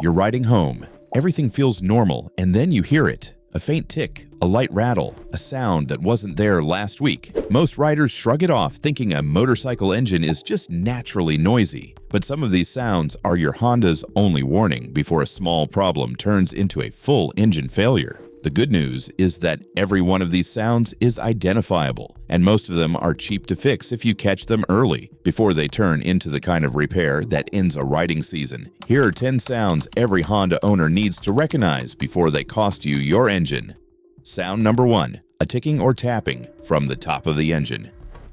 You're riding home. Everything feels normal, and then you hear it. A faint tick, a light rattle, a sound that wasn't there last week. Most riders shrug it off, thinking a motorcycle engine is just naturally noisy. But some of these sounds are your Honda's only warning before a small problem turns into a full engine failure. The good news is that every one of these sounds is identifiable, and most of them are cheap to fix if you catch them early, before they turn into the kind of repair that ends a riding season. Here are 10 sounds every Honda owner needs to recognize before they cost you your engine. Sound number 1. A ticking or tapping from the top of the engine.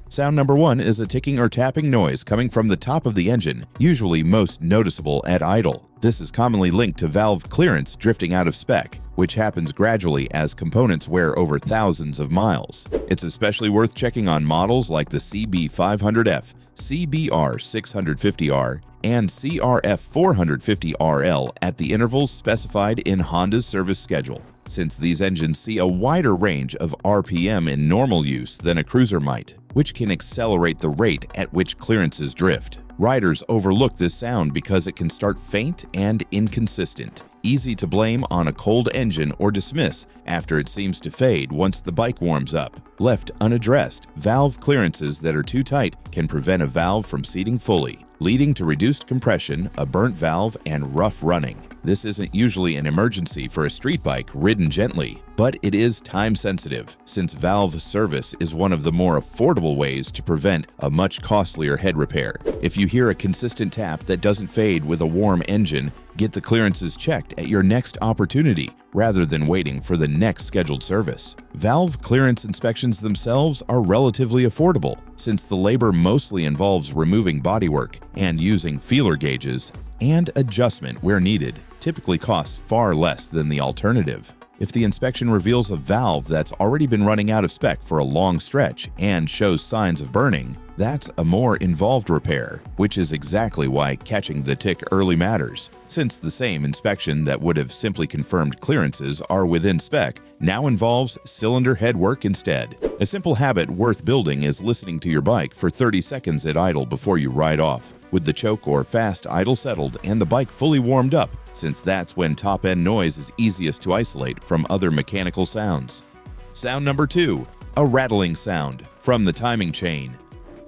Sound number 1 is a ticking or tapping noise coming from the top of the engine, usually most noticeable at idle. This is commonly linked to valve clearance drifting out of spec, which happens gradually as components wear over thousands of miles. It's especially worth checking on models like the CB500F, CBR650R, and CRF450RL at the intervals specified in Honda's service schedule, since these engines see a wider range of RPM in normal use than a cruiser might, which can accelerate the rate at which clearances drift. Riders overlook this sound because it can start faint and inconsistent, easy to blame on a cold engine or dismiss after it seems to fade once the bike warms up. Left unaddressed, valve clearances that are too tight can prevent a valve from seating fully, leading to reduced compression, a burnt valve, and rough running. This isn't usually an emergency for a street bike ridden gently, but it is time-sensitive, since valve service is one of the more affordable ways to prevent a much costlier head repair. If you hear a consistent tap that doesn't fade with a warm engine, get the clearances checked at your next opportunity rather than waiting for the next scheduled service. Valve clearance inspections themselves are relatively affordable, since the labor mostly involves removing bodywork and using feeler gauges, and adjustment where needed typically costs far less than the alternative. If the inspection reveals a valve that's already been running out of spec for a long stretch and shows signs of burning, that's a more involved repair, which is exactly why catching the tick early matters, since the same inspection that would have simply confirmed clearances are within spec now involves cylinder head work instead. A simple habit worth building is listening to your bike for 30 seconds at idle before you ride off, with the choke or fast idle settled and the bike fully warmed up, since that's when top-end noise is easiest to isolate from other mechanical sounds. Sound number 2. A rattling sound from the timing chain.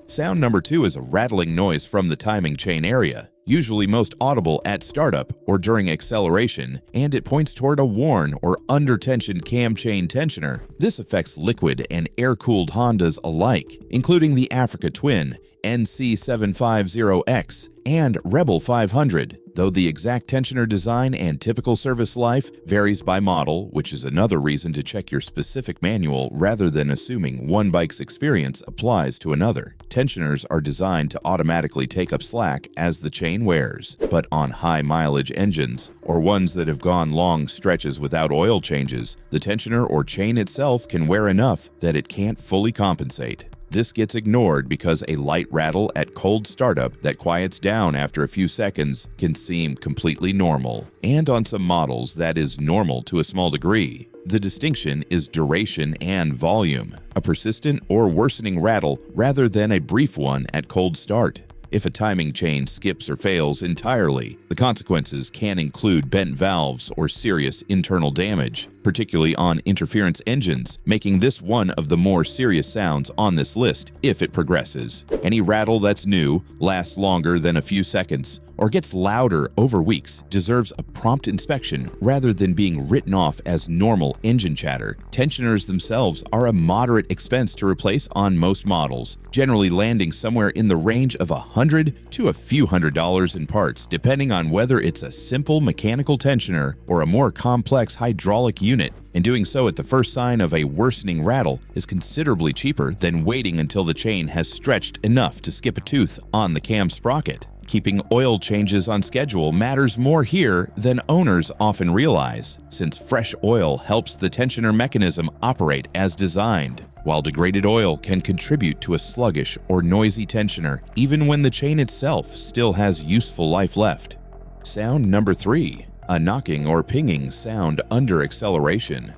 Sound number 2 is a rattling noise from the timing chain area, usually most audible at startup or during acceleration, and it points toward a worn or under-tensioned cam chain tensioner. This affects liquid and air-cooled Hondas alike, including the Africa Twin, NC750X, and Rebel 500, though the exact tensioner design and typical service life varies by model, which is another reason to check your specific manual rather than assuming one bike's experience applies to another. Tensioners are designed to automatically take up slack as the chain wears, but on high-mileage engines, or ones that have gone long stretches without oil changes, the tensioner or chain itself can wear enough that it can't fully compensate. This gets ignored because a light rattle at cold startup that quiets down after a few seconds can seem completely normal, and on some models that is normal to a small degree. The distinction is duration and volume, a persistent or worsening rattle rather than a brief one at cold start. If a timing chain skips or fails entirely, the consequences can include bent valves or serious internal damage, particularly on interference engines, making this one of the more serious sounds on this list if it progresses. Any rattle that's new, lasts longer than a few seconds, or gets louder over weeks deserves a prompt inspection rather than being written off as normal engine chatter. Tensioners themselves are a moderate expense to replace on most models, generally landing somewhere in the range of $100 to a few $100s in parts, depending on whether it's a simple mechanical tensioner or a more complex hydraulic unit. And doing so at the first sign of a worsening rattle is considerably cheaper than waiting until the chain has stretched enough to skip a tooth on the cam sprocket. Keeping oil changes on schedule matters more here than owners often realize, since fresh oil helps the tensioner mechanism operate as designed, while degraded oil can contribute to a sluggish or noisy tensioner even when the chain itself still has useful life left. Sound number 3. A knocking or pinging sound under acceleration.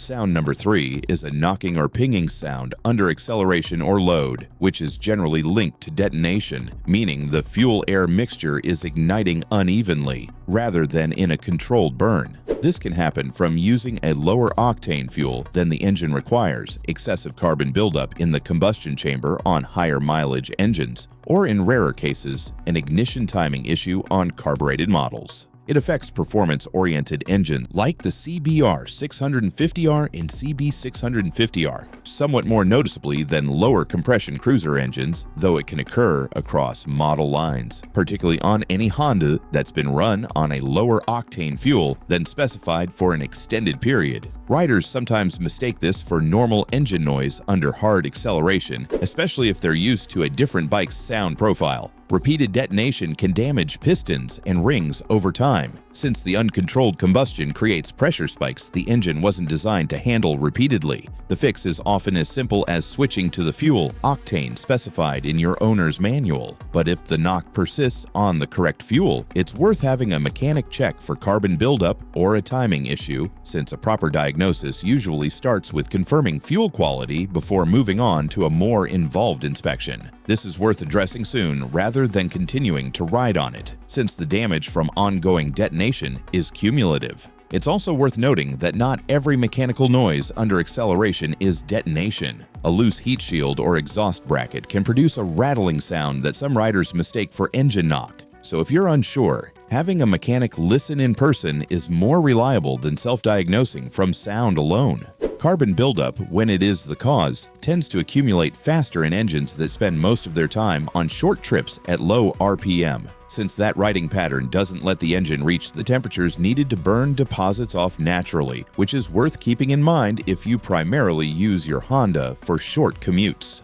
Sound number 3 is a knocking or pinging sound under acceleration or load, which is generally linked to detonation, meaning the fuel-air mixture is igniting unevenly rather than in a controlled burn. This can happen from using a lower octane fuel than the engine requires, excessive carbon buildup in the combustion chamber on higher mileage engines, or in rarer cases, an ignition timing issue on carbureted models. It affects performance-oriented engines like the CBR650R and CB650R, somewhat more noticeably than lower compression cruiser engines, though it can occur across model lines, particularly on any Honda that's been run on a lower octane fuel than specified for an extended period. Riders sometimes mistake this for normal engine noise under hard acceleration, especially if they're used to a different bike's sound profile. Repeated detonation can damage pistons and rings over time. Since the uncontrolled combustion creates pressure spikes the engine wasn't designed to handle repeatedly, the fix is often as simple as switching to the fuel octane specified in your owner's manual. But if the knock persists on the correct fuel, it's worth having a mechanic check for carbon buildup or a timing issue, since a proper diagnosis usually starts with confirming fuel quality before moving on to a more involved inspection. This is worth addressing soon rather than continuing to ride on it, since the damage from ongoing detonation is cumulative. It's also worth noting that not every mechanical noise under acceleration is detonation. A loose heat shield or exhaust bracket can produce a rattling sound that some riders mistake for engine knock. So if you're unsure, having a mechanic listen in person is more reliable than self-diagnosing from sound alone. Carbon buildup, when it is the cause, tends to accumulate faster in engines that spend most of their time on short trips at low RPM, since that riding pattern doesn't let the engine reach the temperatures needed to burn deposits off naturally, which is worth keeping in mind if you primarily use your Honda for short commutes.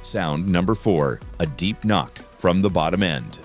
Sound number 4, a deep knock from the bottom end.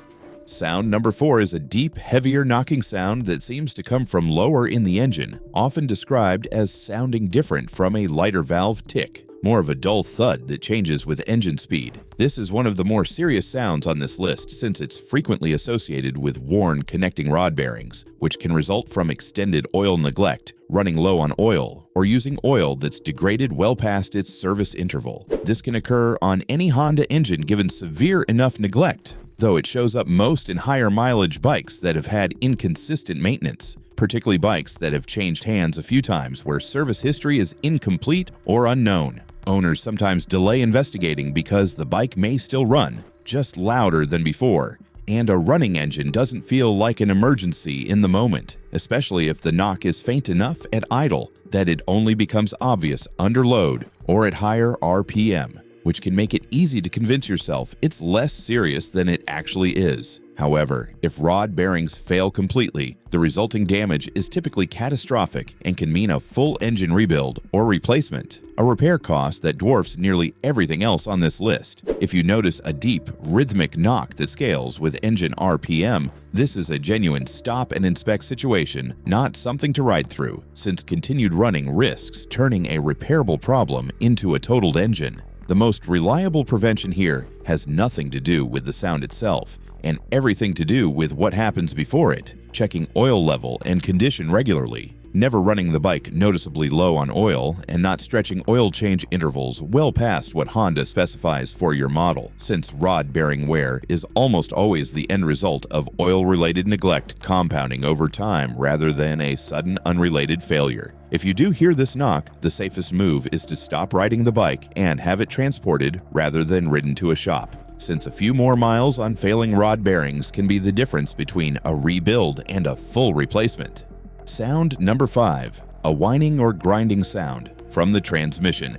Sound number 4 is a deep, heavier knocking sound that seems to come from lower in the engine, often described as sounding different from a lighter valve tick, more of a dull thud that changes with engine speed. This is one of the more serious sounds on this list since it's frequently associated with worn connecting rod bearings, which can result from extended oil neglect, running low on oil, or using oil that's degraded well past its service interval. This can occur on any Honda engine given severe enough neglect, though it shows up most in higher mileage bikes that have had inconsistent maintenance, particularly bikes that have changed hands a few times where service history is incomplete or unknown. Owners sometimes delay investigating because the bike may still run, just louder than before, and a running engine doesn't feel like an emergency in the moment, especially if the knock is faint enough at idle that it only becomes obvious under load or at higher RPM, which can make it easy to convince yourself it's less serious than it actually is. However, if rod bearings fail completely, the resulting damage is typically catastrophic and can mean a full engine rebuild or replacement, a repair cost that dwarfs nearly everything else on this list. If you notice a deep, rhythmic knock that scales with engine RPM, this is a genuine stop and inspect situation, not something to ride through, since continued running risks turning a repairable problem into a totaled engine. The most reliable prevention here has nothing to do with the sound itself, and everything to do with what happens before it, checking oil level and condition regularly, never running the bike noticeably low on oil, and not stretching oil change intervals well past what Honda specifies for your model, since rod bearing wear is almost always the end result of oil-related neglect compounding over time rather than a sudden unrelated failure. If you do hear this knock, the safest move is to stop riding the bike and have it transported rather than ridden to a shop, since a few more miles on failing rod bearings can be the difference between a rebuild and a full replacement. Sound number 5, a whining or grinding sound from the transmission.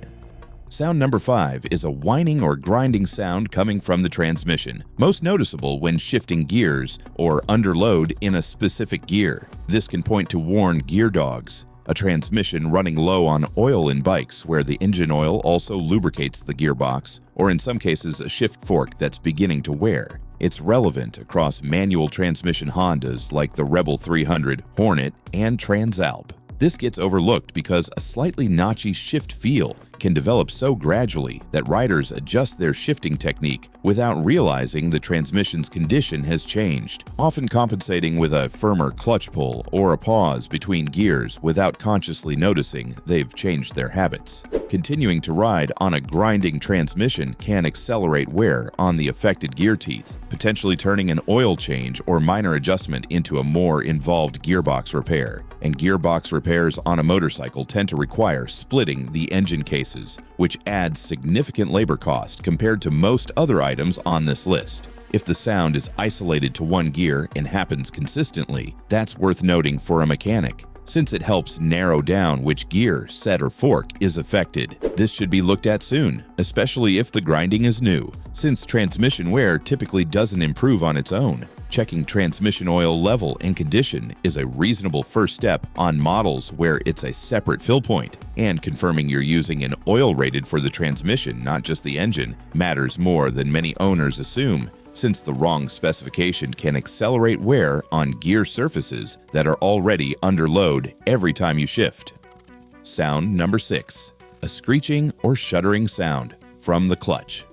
Sound number 5 is a whining or grinding sound coming from the transmission, most noticeable when shifting gears or under load in a specific gear. This can point to worn gear dogs, a transmission running low on oil in bikes where the engine oil also lubricates the gearbox, or in some cases a shift fork that's beginning to wear. It's relevant across manual transmission Hondas like the Rebel 300, Hornet, and Transalp. This gets overlooked because a slightly notchy shift feel can develop so gradually that riders adjust their shifting technique without realizing the transmission's condition has changed, often compensating with a firmer clutch pull or a pause between gears without consciously noticing they've changed their habits. Continuing to ride on a grinding transmission can accelerate wear on the affected gear teeth, potentially turning an oil change or minor adjustment into a more involved gearbox repair. And gearbox repairs on a motorcycle tend to require splitting the engine cases, which adds significant labor cost compared to most other items on this list. If the sound is isolated to one gear and happens consistently, that's worth noting for a mechanic, since it helps narrow down which gear, set, or fork is affected. This should be looked at soon, especially if the grinding is new, since transmission wear typically doesn't improve on its own. Checking transmission oil level and condition is a reasonable first step on models where it's a separate fill point, and confirming you're using an oil rated for the transmission, not just the engine, matters more than many owners assume, since the wrong specification can accelerate wear on gear surfaces that are already under load every time you shift. Sound number 6. A screeching or shuddering sound from the clutch.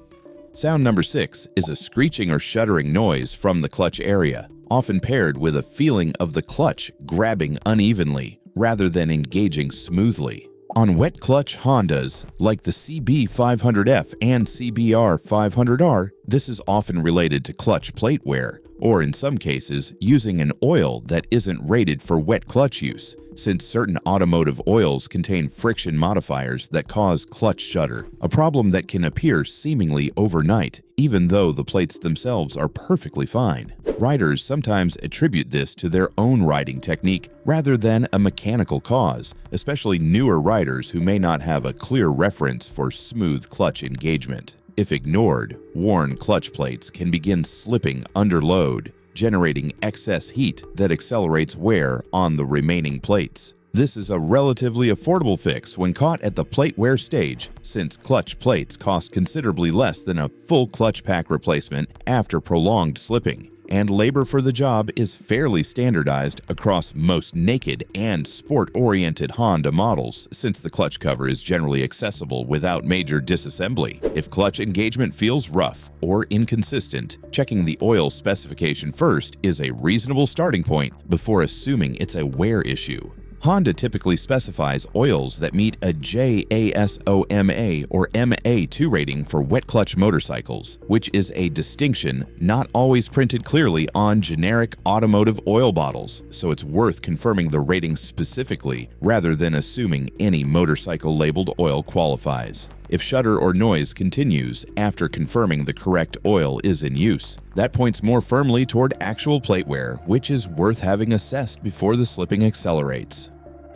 Sound number 6 is a screeching or shuddering noise from the clutch area, often paired with a feeling of the clutch grabbing unevenly rather than engaging smoothly. On wet clutch Hondas, like the CB500F and CBR650R, this is often related to clutch plate wear, or in some cases, using an oil that isn't rated for wet clutch use, since certain automotive oils contain friction modifiers that cause clutch shudder, a problem that can appear seemingly overnight, even though the plates themselves are perfectly fine. Riders sometimes attribute this to their own riding technique rather than a mechanical cause, especially newer riders who may not have a clear reference for smooth clutch engagement. If ignored, worn clutch plates can begin slipping under load, generating excess heat that accelerates wear on the remaining plates. This is a relatively affordable fix when caught at the plate wear stage, since clutch plates cost considerably less than a full clutch pack replacement after prolonged slipping, and labor for the job is fairly standardized across most naked and sport-oriented Honda models, since the clutch cover is generally accessible without major disassembly. If clutch engagement feels rough or inconsistent, checking the oil specification first is a reasonable starting point before assuming it's a wear issue. Honda typically specifies oils that meet a JASOMA or MA2 rating for wet clutch motorcycles, which is a distinction not always printed clearly on generic automotive oil bottles, so it's worth confirming the rating specifically rather than assuming any motorcycle labeled oil qualifies. If shudder or noise continues after confirming the correct oil is in use, that points more firmly toward actual plate wear, which is worth having assessed before the slipping accelerates.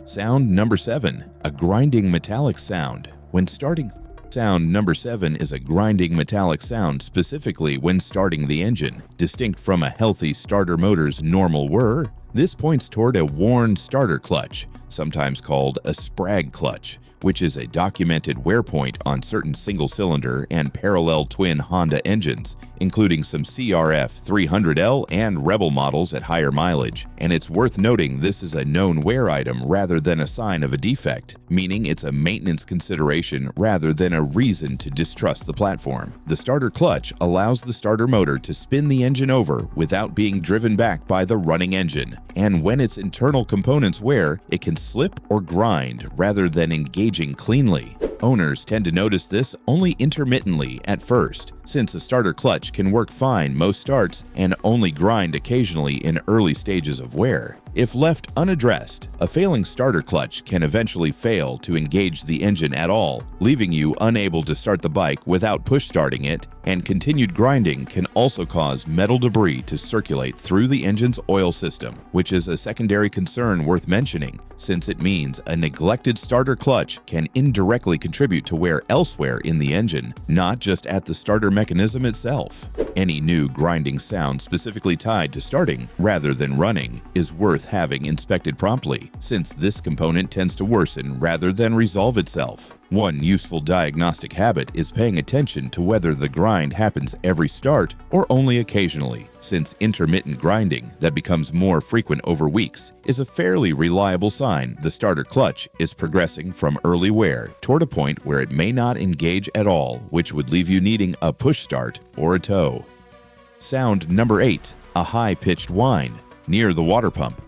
Sound number 7. A grinding metallic sound when starting. Sound number 7 is a grinding metallic sound specifically when starting the engine, distinct from a healthy starter motor's normal whir. This points toward a worn starter clutch, sometimes called a sprag clutch, which is a documented wear point on certain single-cylinder and parallel twin Honda engines, including some CRF 300L and Rebel models at higher mileage. And it's worth noting this is a known wear item rather than a sign of a defect, meaning it's a maintenance consideration rather than a reason to distrust the platform. The starter clutch allows the starter motor to spin the engine over without being driven back by the running engine, and when its internal components wear, it can slip or grind rather than engaging cleanly. Owners tend to notice this only intermittently at first, since a starter clutch can work fine most starts and only grind occasionally in early stages of wear. If left unaddressed, a failing starter clutch can eventually fail to engage the engine at all, leaving you unable to start the bike without push starting it, and continued grinding can also cause metal debris to circulate through the engine's oil system, which is a secondary concern worth mentioning, since it means a neglected starter clutch can indirectly contribute to wear elsewhere in the engine, not just at the starter mechanism itself. Any new grinding sound specifically tied to starting rather than running is worth worth having inspected promptly, since this component tends to worsen rather than resolve itself. One useful diagnostic habit is paying attention to whether the grind happens every start or only occasionally, since intermittent grinding that becomes more frequent over weeks is a fairly reliable sign the starter clutch is progressing from early wear toward a point where it may not engage at all, which would leave you needing a push start or a tow. Sound number 8. A high-pitched whine near the water pump.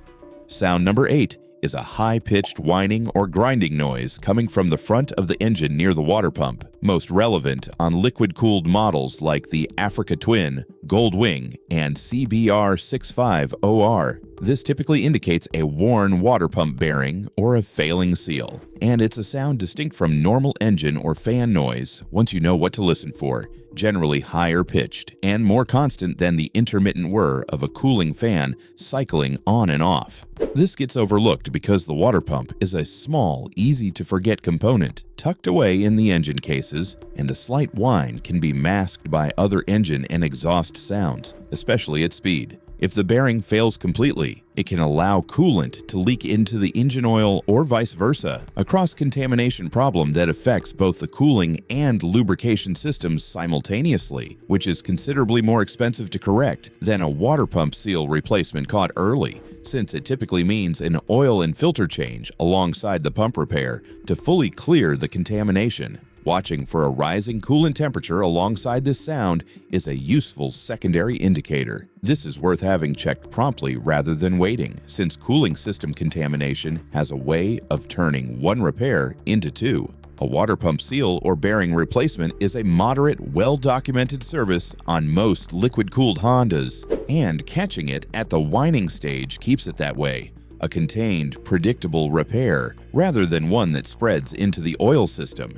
Sound number 8 is a high-pitched whining or grinding noise coming from the front of the engine near the water pump, most relevant on liquid-cooled models like the Africa Twin, Goldwing, and CBR650R. This typically indicates a worn water pump bearing or a failing seal, and it's a sound distinct from normal engine or fan noise once you know what to listen for, generally higher pitched and more constant than the intermittent whir of a cooling fan cycling on and off. This gets overlooked because the water pump is a small, easy-to-forget component tucked away in the engine cases, and a slight whine can be masked by other engine and exhaust sounds, especially at speed. If the bearing fails completely, it can allow coolant to leak into the engine oil or vice versa, a cross-contamination problem that affects both the cooling and lubrication systems simultaneously, which is considerably more expensive to correct than a water pump seal replacement caught early, since it typically means an oil and filter change alongside the pump repair to fully clear the contamination. Watching for a rising coolant temperature alongside this sound is a useful secondary indicator. This is worth having checked promptly rather than waiting, since cooling system contamination has a way of turning one repair into two. A water pump seal or bearing replacement is a moderate, well-documented service on most liquid-cooled Hondas, and catching it at the whining stage keeps it that way. A contained, predictable repair rather than one that spreads into the oil system.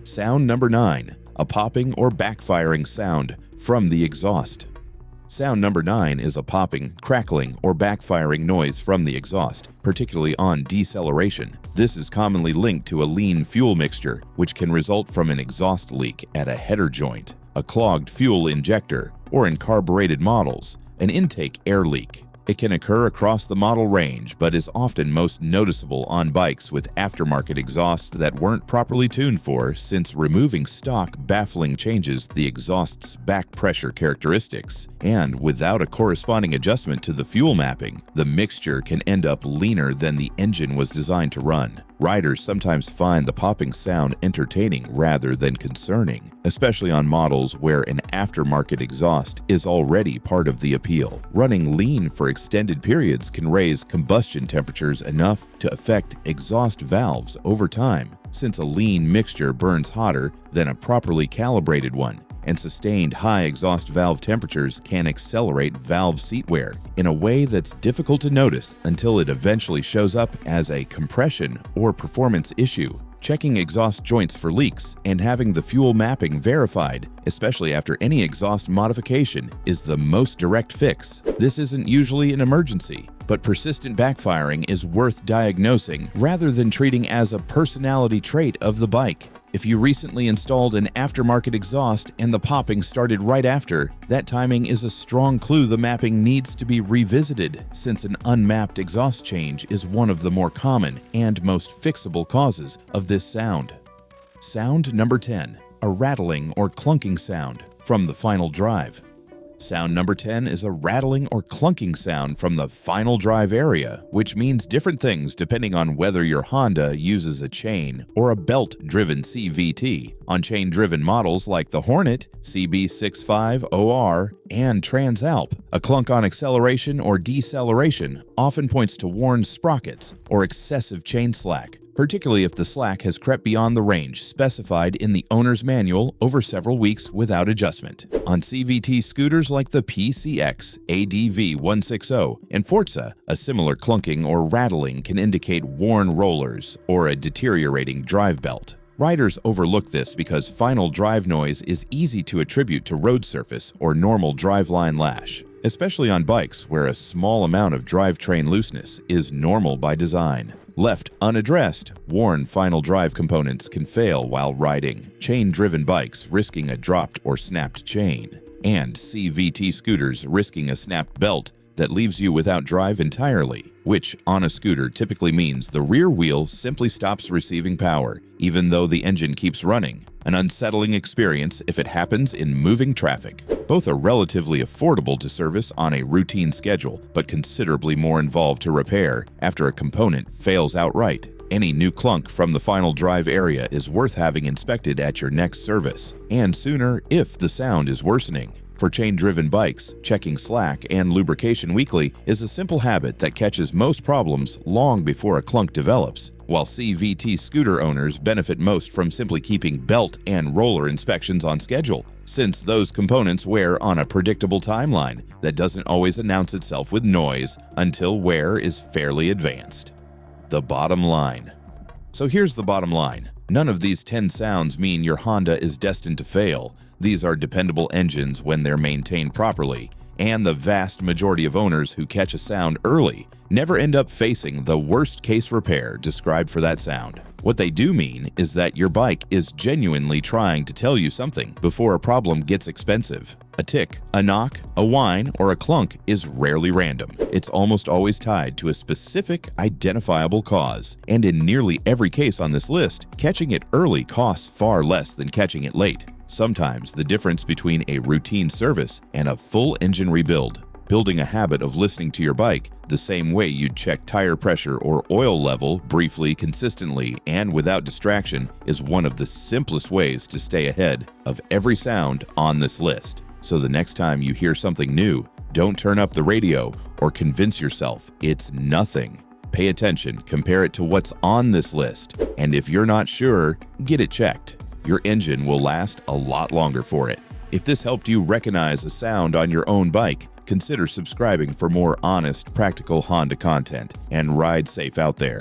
Sound number 9. A popping or backfiring sound from the exhaust. Sound number 9 is a popping, crackling, or backfiring noise from the exhaust, particularly on deceleration. This is commonly linked to a lean fuel mixture, which can result from an exhaust leak at a header joint, a clogged fuel injector, or in carbureted models, an intake air leak. It can occur across the model range, but is often most noticeable on bikes with aftermarket exhausts that weren't properly tuned for, since removing stock baffling changes the exhaust's back pressure characteristics, and without a corresponding adjustment to the fuel mapping, the mixture can end up leaner than the engine was designed to run. Riders sometimes find the popping sound entertaining rather than concerning, especially on models where an aftermarket exhaust is already part of the appeal. Running lean for extended periods can raise combustion temperatures enough to affect exhaust valves over time, since a lean mixture burns hotter than a properly calibrated one, and sustained high exhaust valve temperatures can accelerate valve seat wear in a way that's difficult to notice until it eventually shows up as a compression or performance issue. Checking exhaust joints for leaks and having the fuel mapping verified, especially after any exhaust modification, is the most direct fix. This isn't usually an emergency, but persistent backfiring is worth diagnosing rather than treating as a personality trait of the bike. If you recently installed an aftermarket exhaust and the popping started right after, that timing is a strong clue the mapping needs to be revisited, since an unmapped exhaust change is one of the more common and most fixable causes of this sound. Sound number 10. A rattling or clunking sound from the final drive. Sound number 10 is a rattling or clunking sound from the final drive area, which means different things depending on whether your Honda uses a chain or a belt-driven CVT. On chain-driven models like the Hornet CBR650R and Transalp, a clunk on acceleration or deceleration often points to worn sprockets or excessive chain slack, particularly if the slack has crept beyond the range specified in the owner's manual over several weeks without adjustment. On CVT scooters like the PCX ADV160 and Forza, a similar clunking or rattling can indicate worn rollers or a deteriorating drive belt. Riders overlook this because final drive noise is easy to attribute to road surface or normal driveline lash, especially on bikes where a small amount of drivetrain looseness is normal by design. Left unaddressed, worn final drive components can fail while riding, chain-driven bikes risking a dropped or snapped chain, and CVT scooters risking a snapped belt that leaves you without drive entirely. which on a scooter typically means the rear wheel simply stops receiving power, even though the engine keeps running. An unsettling experience if it happens in moving traffic. Both are relatively affordable to service on a routine schedule, but considerably more involved to repair after a component fails outright. Any new clunk from the final drive area is worth having inspected at your next service, and sooner if the sound is worsening. For chain-driven bikes, checking slack and lubrication weekly is a simple habit that catches most problems long before a clunk develops, while CVT scooter owners benefit most from simply keeping belt and roller inspections on schedule, since those components wear on a predictable timeline that doesn't always announce itself with noise until wear is fairly advanced. The bottom line. So here's the bottom line. None of these 10 sounds mean your Honda is destined to fail. These are dependable engines when they're maintained properly, and the vast majority of owners who catch a sound early never end up facing the worst-case repair described for that sound. What they do mean is that your bike is genuinely trying to tell you something before a problem gets expensive. A tick, a knock, a whine, or a clunk is rarely random. It's almost always tied to a specific, identifiable cause. And in nearly every case on this list, catching it early costs far less than catching it late. Sometimes the difference between a routine service and a full engine rebuild. Building a habit of listening to your bike the same way you'd check tire pressure or oil level briefly, consistently, and without distraction is one of the simplest ways to stay ahead of every sound on this list. So the next time you hear something new, don't turn up the radio or convince yourself it's nothing. Pay attention, compare it to what's on this list, and if you're not sure, get it checked. Your engine will last a lot longer for it. If this helped you recognize a sound on your own bike, consider subscribing for more honest, practical Honda content, and ride safe out there.